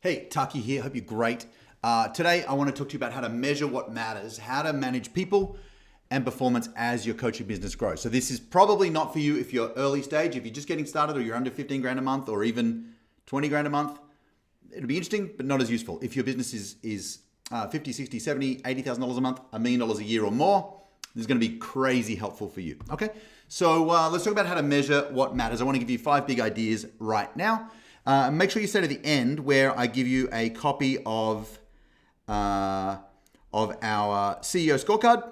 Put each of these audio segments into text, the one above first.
Hey, Taki here. Hope you're great. Today, I want to talk to you about how to measure what matters, how to manage people and performance as your coaching business grows. So this is probably not for you if you're early stage, if you're just getting started or you're under 15 grand a month or even 20 grand a month. It'll be interesting, but not as useful. If your business is 50, 60, 70, $80,000 a month, $1 million a year or more, this is going to be crazy helpful for you. Okay, so let's talk about how to measure what matters. I want to give you 5 big ideas right now. Make sure you stay to the end where I give you a copy of our CEO scorecard.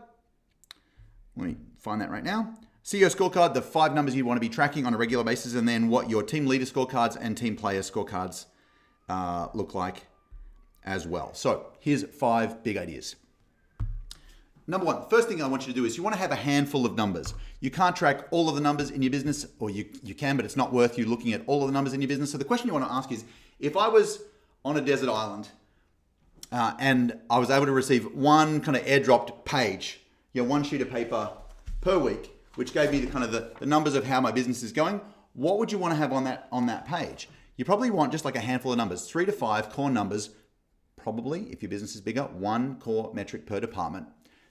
Let me find that right now. CEO scorecard, the 5 numbers you want to be tracking on a regular basis, and then what your team leader scorecards and team player scorecards look like as well. So here's 5 big ideas. Number 1, first thing I want you to do is you want to have a handful of numbers. You can't track all of the numbers in your business, or you can, but it's not worth you looking at all of the numbers in your business. So the question you want to ask is, if I was on a desert island and I was able to receive one kind of airdropped page, one sheet of paper per week, which gave me the numbers of how my business is going, what would you want to have on that page? You probably want just like a handful of numbers, 3 to 5 core numbers, probably, if your business is bigger, 1 core metric per department.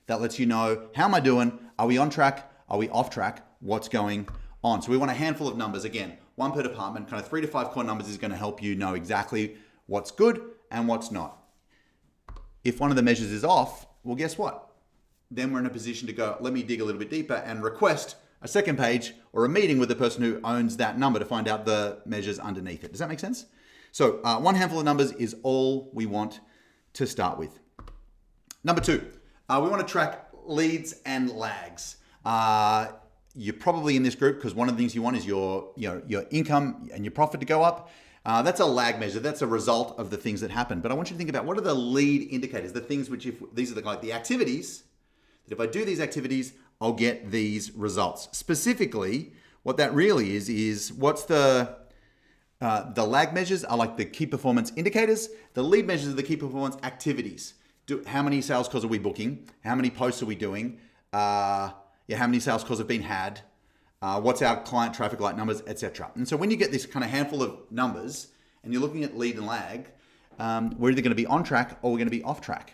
That lets you know, how am I doing? Are we on track? Are we off track? What's going on? So we want a handful of numbers. Again, 1 per department, kind of 3 to 5 core numbers is going to help you know exactly what's good and what's not. If one of the measures is off, well, guess what? Then we're in a position to go, let me dig a little bit deeper and request a second page or a meeting with the person who owns that number to find out the measures underneath it. Does that make sense? So 1 handful of numbers is all we want to start with. Number 2. We want to track leads and lags. You're probably in this group because one of the things you want is your income and your profit to go up. That's a lag measure. That's a result of the things that happen. But I want you to think about, what are the lead indicators, the things which, if these are the activities, that if I do these activities, I'll get these results. Specifically, what that really is what's the lag measures are like the key performance indicators. The lead measures are the key performance activities. How many sales calls are we booking? How many posts are we doing? How many sales calls have been had? What's our client traffic light numbers, etc. And so when you get this kind of handful of numbers and you're looking at lead and lag, we're either going to be on track or we're going to be off track.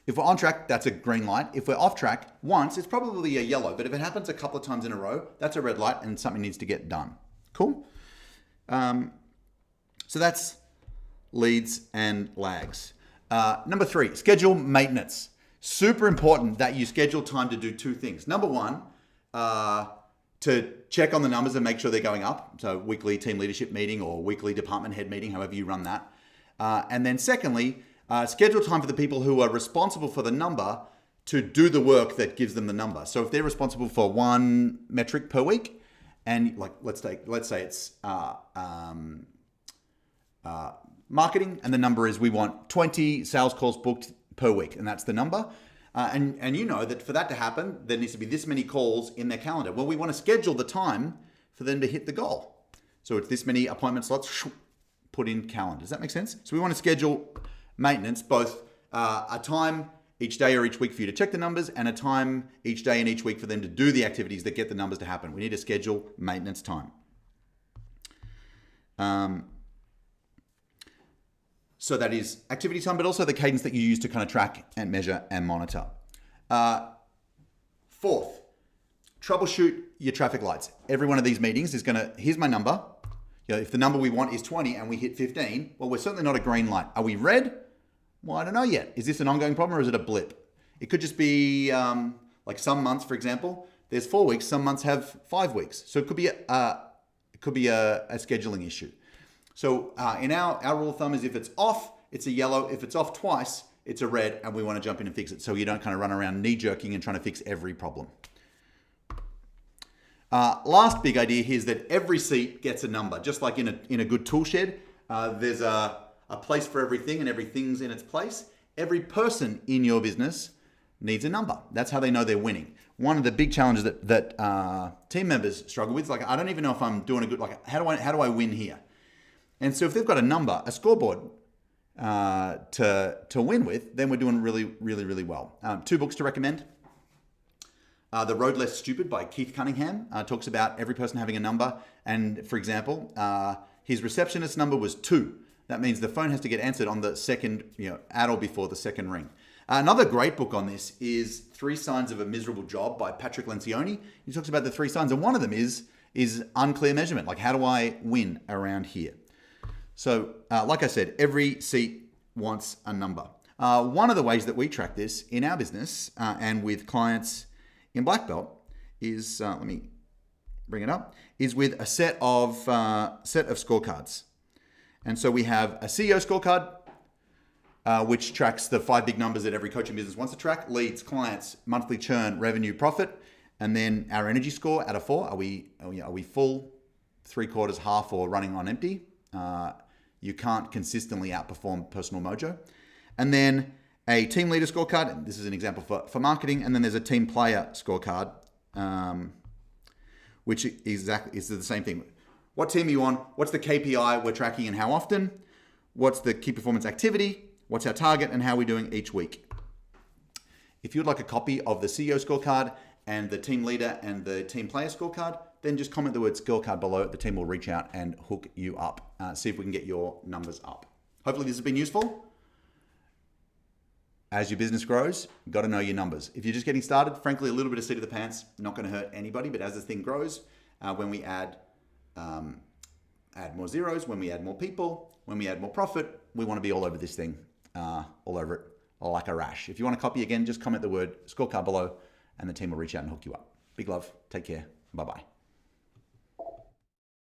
If we're on track, that's a green light. If we're off track once, it's probably a yellow. But if it happens a couple of times in a row, that's a red light and something needs to get done. Cool? So that's leads and lags. Number 3, schedule maintenance. Super important that you schedule time to do 2 things. Number 1, to check on the numbers and make sure they're going up. So weekly team leadership meeting or weekly department head meeting, however you run that. And then secondly, schedule time for the people who are responsible for the number to do the work that gives them the number. So if they're responsible for 1 metric per week, and like let's say it's marketing, and the number is we want 20 sales calls booked per week, and that's the number. And you know that for that to happen, there needs to be this many calls in their calendar. Well, we want to schedule the time for them to hit the goal. So it's this many appointment slots, put in calendar. Does that make sense? So we want to schedule maintenance, both a time each day or each week for you to check the numbers, and a time each day and each week for them to do the activities that get the numbers to happen. We need to schedule maintenance time. So that is activity time, but also the cadence that you use to kind of track and measure and monitor. 4th, troubleshoot your traffic lights. Every one of these meetings is here's my number. If the number we want is 20 and we hit 15, well, we're certainly not a green light. Are we red? Well, I don't know yet. Is this an ongoing problem or is it a blip? It could just be like some months, for example, there's 4 weeks, some months have 5 weeks. So it could be a scheduling issue. So in our rule of thumb is if it's off, it's a yellow. If it's off twice, it's a red, and we want to jump in and fix it so you don't kind of run around knee-jerking and trying to fix every problem. Last big idea here is that every seat gets a number. Just like in a good tool shed, there's a place for everything and everything's in its place. Every person in your business needs a number. That's how they know they're winning. One of the big challenges that team members struggle with is I don't even know if I'm doing a good, how do I win here? And so if they've got a number, a scoreboard to win with, then we're doing really, really, really well. 2 books to recommend. The Road Less Stupid by Keith Cunningham talks about every person having a number. And for example, his receptionist number was 2. That means the phone has to get answered on the second, at or before the second ring. Another great book on this is 3 Signs of a Miserable Job by Patrick Lencioni. He talks about the 3 signs, and one of them is unclear measurement. Like, how do I win around here? So, like I said, every seat wants a number. One of the ways that we track this in our business and with clients in Black Belt is, let me bring it up, is with a set of scorecards. And so we have a CEO scorecard, which tracks the 5 big numbers that every coaching business wants to track: leads, clients, monthly churn, revenue, profit. And then our energy score out of 4. Are we full, 3/4, half, or running on empty? You can't consistently outperform personal mojo. And then a team leader scorecard. And this is an example for marketing. And then there's a team player scorecard, which is the same thing. What team are you on? What's the KPI we're tracking and how often? What's the key performance activity? What's our target and how are we doing each week? If you'd like a copy of the CEO scorecard and the team leader and the team player scorecard, then just comment the word scorecard below. The team will reach out and hook you up. See if we can get your numbers up. Hopefully this has been useful. As your business grows, you've got to know your numbers. If you're just getting started, frankly, a little bit of seat of the pants, not going to hurt anybody. But as this thing grows, when we add more zeros, when we add more people, when we add more profit, we want to be all over this thing, all over it like a rash. If you want a copy, again, just comment the word scorecard below and the team will reach out and hook you up. Big love. Take care. Bye-bye.